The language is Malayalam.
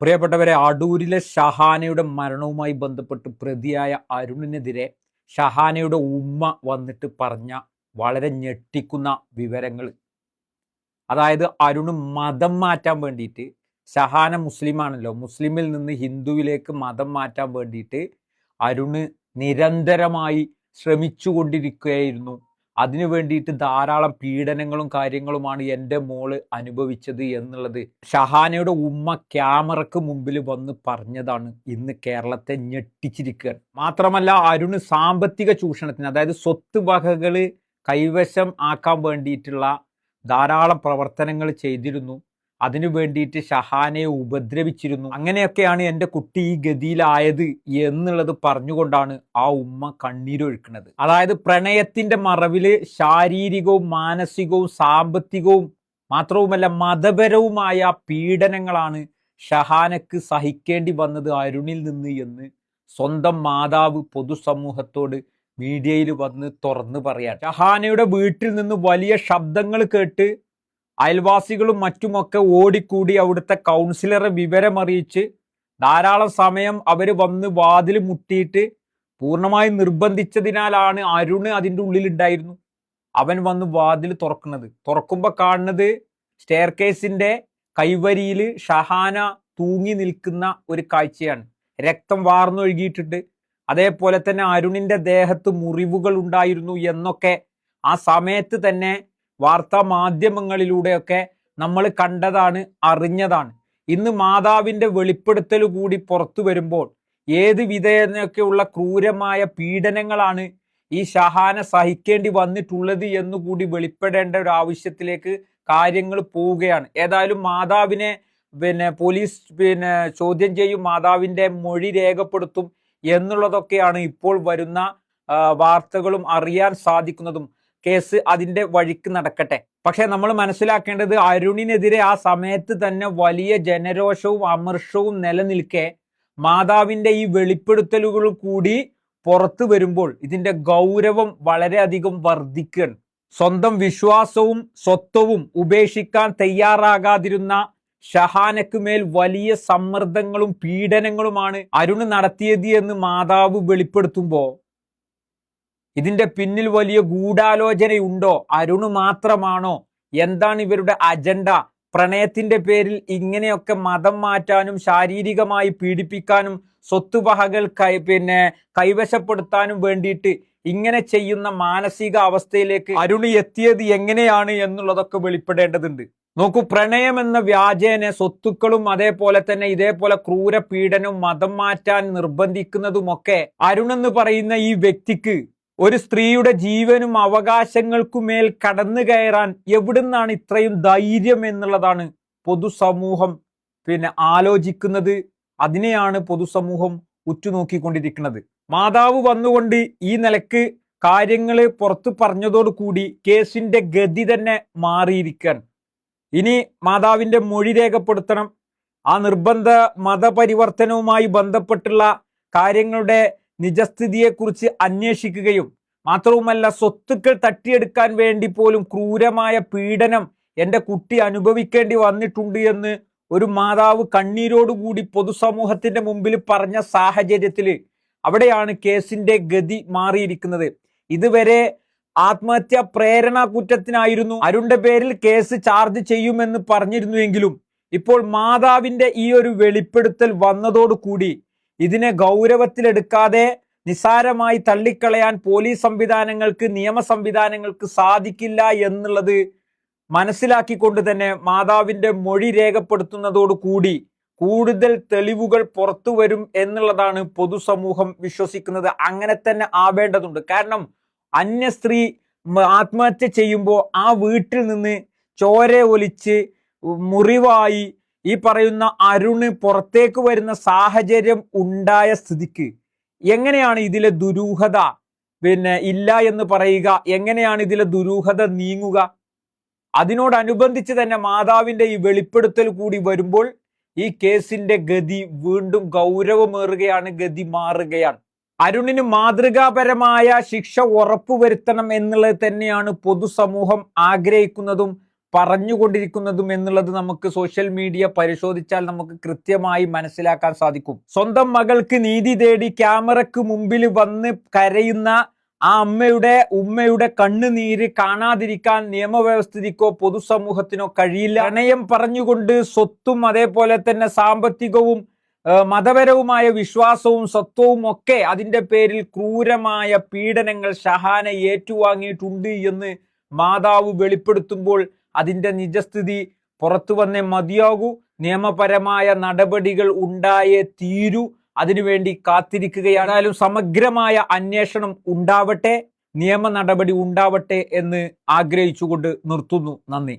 പ്രിയപ്പെട്ടവരെ, അടൂരിലെ ഷഹാനയുടെ മരണവുമായി ബന്ധപ്പെട്ട് പ്രതിയായ അരുണിനെതിരെ ഷഹാനയുടെ ഉമ്മ വന്നിട്ട് പറഞ്ഞ വളരെ ഞെട്ടിക്കുന്ന വിവരങ്ങൾ. അതായത് അരുണ് മതം മാറ്റാൻ വേണ്ടിയിട്ട്, ഷഹാന മുസ്ലിമാണല്ലോ, മുസ്ലിമിൽ നിന്ന് ഹിന്ദുവിലേക്ക് മതം മാറ്റാൻ വേണ്ടിയിട്ട് അരുണ് നിരന്തരമായി ശ്രമിച്ചുകൊണ്ടിരിക്കുകയായിരുന്നു. അതിനു വേണ്ടിയിട്ട് ധാരാളം പീഡനങ്ങളും കാര്യങ്ങളുമാണ് എൻ്റെ മോള് അനുഭവിച്ചത് എന്നുള്ളത് ഷഹാനയുടെ ഉമ്മ ക്യാമറക്ക് മുമ്പിൽ വന്ന് പറഞ്ഞതാണ് ഇന്ന് കേരളത്തെ ഞെട്ടിച്ചിരിക്കുക. മാത്രമല്ല, അരുണ് സാമ്പത്തിക ചൂഷണത്തിന്, അതായത് സ്വത്ത് വകകൾ കൈവശം ആക്കാൻ വേണ്ടിയിട്ടുള്ള ധാരാളം പ്രവർത്തനങ്ങൾ ചെയ്തിരുന്നു. അതിനു വേണ്ടിയിട്ട് ഷഹാനയെ ഉപദ്രവിച്ചിരുന്നു. അങ്ങനെയൊക്കെയാണ് എൻ്റെ കുട്ടി ഈ ഗതിയിലായത് എന്നുള്ളത് പറഞ്ഞുകൊണ്ടാണ് ആ ഉമ്മ കണ്ണീരൊഴുക്കുന്നത്. അതായത് പ്രണയത്തിന്റെ മറവില് ശാരീരികവും മാനസികവും സാമ്പത്തികവും മാത്രവുമല്ല മതപരവുമായ പീഡനങ്ങളാണ് ഷഹാനക്ക് സഹിക്കേണ്ടി വന്നത് അരുണിൽ നിന്ന് എന്ന് സ്വന്തം മാതാവ് പൊതുസമൂഹത്തോട് മീഡിയയിൽ വന്ന് തുറന്നു പറയാൻ. ഷഹാനയുടെ വീട്ടിൽ നിന്ന് വലിയ ശബ്ദങ്ങൾ കേട്ട് അയൽവാസികളും മറ്റുമൊക്കെ ഓടിക്കൂടി അവിടുത്തെ കൗൺസിലറെ വിവരമറിയിച്ച് ധാരാളം സമയം അവർ വന്ന് വാതിൽ മുട്ടിയിട്ട് പൂർണ്ണമായും നിർബന്ധിച്ചതിനാലാണ് അരുണ് അതിൻ്റെ ഉള്ളിലുണ്ടായിരുന്നു. അവൻ വന്ന് വാതിൽ തുറക്കുമ്പോൾ കാണുന്നത് സ്റ്റെയർ കേസിന്റെ കൈവരിയിൽ ഷഹാന തൂങ്ങി നിൽക്കുന്ന ഒരു കാഴ്ചയാണ്. രക്തം വാർന്നൊഴുകിയിട്ടുണ്ട്. അതേപോലെ തന്നെ അരുണിന്റെ ദേഹത്ത് മുറിവുകൾ ഉണ്ടായിരുന്നു എന്നൊക്കെ ആ സമയത്ത് തന്നെ വാർത്താ മാധ്യമങ്ങളിലൂടെയൊക്കെ നമ്മൾ കണ്ടതാണ്, അറിഞ്ഞതാണ്. ഇന്ന് മാതാവിന്റെ വെളിപ്പെടുത്തൽ കൂടി പുറത്തു വരുമ്പോൾ ഏത് വിധേനൊക്കെയുള്ള ക്രൂരമായ പീഡനങ്ങളാണ് ഈ ഷഹാന സഹിക്കേണ്ടി വന്നിട്ടുള്ളത് എന്നുകൂടി വെളിപ്പെടേണ്ട ഒരു ആവശ്യത്തിലേക്ക് കാര്യങ്ങൾ പോവുകയാണ്. ഏതായാലും മാതാവിനെ പോലീസ് ചോദ്യം ചെയ്യും, മാതാവിന്റെ മൊഴി രേഖപ്പെടുത്തും എന്നുള്ളതൊക്കെയാണ് ഇപ്പോൾ വരുന്ന വാർത്തകളും അറിയാൻ സാധിക്കുന്നതും. കേസ് അതിന്റെ വഴിക്ക് നടക്കട്ടെ. പക്ഷെ നമ്മൾ മനസ്സിലാക്കേണ്ടത്, അരുണിനെതിരെ ആ സമയത്ത് തന്നെ വലിയ ജനരോഷവും അമർഷവും നിലനിൽക്കെ മാതാവിന്റെ ഈ വെളിപ്പെടുത്തലുകൾ കൂടി പുറത്തു വരുമ്പോൾ ഇതിന്റെ ഗൗരവം വളരെയധികം വർദ്ധിക്കുകയാണ്. സ്വന്തം വിശ്വാസവും സ്വത്വവും ഉപേക്ഷിക്കാൻ തയ്യാറാകാതിരുന്ന ഷഹാനക്ക് മേൽ വലിയ സമ്മർദ്ദങ്ങളും പീഡനങ്ങളുമാണ് അരുണ് നടത്തിയത് എന്ന് മാതാവ് വെളിപ്പെടുത്തുമ്പോൾ ഇതിന്റെ പിന്നിൽ വലിയ ഗൂഢാലോചനയുണ്ടോ? അരുണ് മാത്രമാണോ? എന്താണ് ഇവരുടെ അജണ്ട? പ്രണയത്തിന്റെ പേരിൽ ഇങ്ങനെയൊക്കെ മതം മാറ്റാനും ശാരീരികമായി പീഡിപ്പിക്കാനും സ്വത്തുവകകൾ കൈവശപ്പെടുത്താനും വേണ്ടിയിട്ട് ഇങ്ങനെ ചെയ്യുന്ന മാനസിക അവസ്ഥയിലേക്ക് അരുണ് എത്തിയത് എങ്ങനെയാണ് എന്നുള്ളതൊക്കെ വെളിപ്പെടേണ്ടതുണ്ട്. നോക്കൂ, പ്രണയം എന്ന വ്യാജേന സ്വത്തുക്കളും അതേപോലെ തന്നെ ഇതേപോലെ ക്രൂര പീഡനവും മതം മാറ്റാൻ നിർബന്ധിക്കുന്നതുമൊക്കെ അരുണെന്ന് പറയുന്ന ഈ വ്യക്തിക്ക് ഒരു സ്ത്രീയുടെ ജീവനും അവകാശങ്ങൾക്കുമേൽ കടന്നു കയറാൻ എവിടുന്നാണ് ഇത്രയും ധൈര്യം എന്നുള്ളതാണ് പൊതുസമൂഹം ആലോചിക്കുന്നത്. അതിനെയാണ് പൊതുസമൂഹം ഉറ്റുനോക്കിക്കൊണ്ടിരിക്കുന്നത്. മാതാവ് വന്നുകൊണ്ട് ഈ നിലക്ക് കാര്യങ്ങൾ പുറത്തു പറഞ്ഞതോടുകൂടി കേസിന്റെ ഗതി തന്നെ മാറിയിരിക്കാൻ. ഇനി മാതാവിന്റെ മൊഴി രേഖപ്പെടുത്തണം. ആ നിർബന്ധ മതപരിവർത്തനവുമായി ബന്ധപ്പെട്ടുള്ള കാര്യങ്ങളുടെ നിജസ്ഥിതിയെക്കുറിച്ച് അന്വേഷിക്കുകയും മാത്രവുമല്ല സ്വത്തുക്കൾ തട്ടിയെടുക്കാൻ വേണ്ടി പോലും ക്രൂരമായ പീഡനം എൻ്റെ കുട്ടി അനുഭവിക്കേണ്ടി വന്നിട്ടുണ്ട് എന്ന് ഒരു മാതാവ് കണ്ണീരോടുകൂടി പൊതുസമൂഹത്തിന്റെ മുമ്പിൽ പറഞ്ഞ സാഹചര്യത്തിൽ അവിടെയാണ് കേസിന്റെ ഗതി മാറിയിരിക്കുന്നത്. ഇതുവരെ ആത്മഹത്യാ പ്രേരണ കുറ്റത്തിനായിരുന്നു അരുണിന്റെ പേരിൽ കേസ് ചാർജ് ചെയ്യുമെന്ന് പറഞ്ഞിരുന്നുവെങ്കിലും ഇപ്പോൾ മാതാവിന്റെ ഈ ഒരു വെളിപ്പെടുത്തൽ വന്നതോടുകൂടി ഇതിനെ ഗൗരവത്തിലെടുക്കാതെ നിസാരമായി തള്ളിക്കളയാൻ പോലീസ് സംവിധാനങ്ങൾക്ക്, നിയമ സംവിധാനങ്ങൾക്ക് സാധിക്കില്ല എന്നുള്ളത് മനസ്സിലാക്കിക്കൊണ്ട് തന്നെ മാതാവിന്റെ മൊഴി രേഖപ്പെടുത്തുന്നതോടുകൂടി കൂടുതൽ തെളിവുകൾ പുറത്തു വരും എന്നുള്ളതാണ് പൊതുസമൂഹം വിശ്വസിക്കുന്നത്. അങ്ങനെ തന്നെ ആവേണ്ടതുണ്ട്. കാരണം അന്യ സ്ത്രീ ആത്മഹത്യ ചെയ്യുമ്പോൾ ആ വീട്ടിൽ നിന്ന് ചോര ഒലിച്ച് മുറിവായി ഈ പറയുന്ന അരുണ് പുറത്തേക്ക് വരുന്ന സാഹചര്യം ഉണ്ടായ സ്ഥിതിക്ക് എങ്ങനെയാണ് ഇതിലെ ദുരൂഹത ഇല്ല എന്ന് പറയുക? എങ്ങനെയാണ് ഇതിലെ ദുരൂഹത നീങ്ങുക? അതിനോടനുബന്ധിച്ച് തന്നെ മാതാവിന്റെ ഈ വെളിപ്പെടുത്തൽ കൂടി വരുമ്പോൾ ഈ കേസിന്റെ ഗതി വീണ്ടും ഗൗരവമേറുകയാണ്, ഗതി മാറുകയാണ്. അരുണിന് മാതൃകാപരമായ ശിക്ഷ ഉറപ്പുവരുത്തണം എന്നുള്ളത് തന്നെയാണ് പൊതുസമൂഹം ആഗ്രഹിക്കുന്നതും പറഞ്ഞുകൊണ്ടിരിക്കുന്നതും എന്നുള്ളത് നമുക്ക് സോഷ്യൽ മീഡിയ പരിശോധിച്ചാൽ നമുക്ക് കൃത്യമായി മനസ്സിലാക്കാൻ സാധിക്കും. സ്വന്തം മകൾക്ക് നീതി തേടി ക്യാമറയ്ക്ക് മുമ്പിൽ വന്ന് കരയുന്ന ആ ഉമ്മയുടെ കണ്ണുനീര് കാണാതിരിക്കാൻ നിയമവ്യവസ്ഥിതിക്കോ പൊതുസമൂഹത്തിനോ കഴിയില്ല. പ്രണയം പറഞ്ഞുകൊണ്ട് സ്വത്തും അതേപോലെ തന്നെ സാമ്പത്തികവും മതപരവുമായ വിശ്വാസവും സത്വവും ഒക്കെ അതിന്റെ പേരിൽ ക്രൂരമായ പീഡനങ്ങൾ ഷഹാന ഏറ്റുവാങ്ങിയിട്ടുണ്ട് എന്ന് മാതാവ് വെളിപ്പെടുത്തുമ്പോൾ അതിന്റെ നിജസ്ഥിതി പുറത്തു വന്നേ മതിയാകൂ. നിയമപരമായ നടപടികൾ ഉണ്ടായേ തീരൂ. അതിനുവേണ്ടി കാത്തിരിക്കുകയാണ്. സമഗ്രമായ അന്വേഷണം ഉണ്ടാവട്ടെ, നിയമ നടപടി ഉണ്ടാവട്ടെ എന്ന് ആഗ്രഹിച്ചുകൊണ്ട് നിർത്തുന്നു. നന്ദി.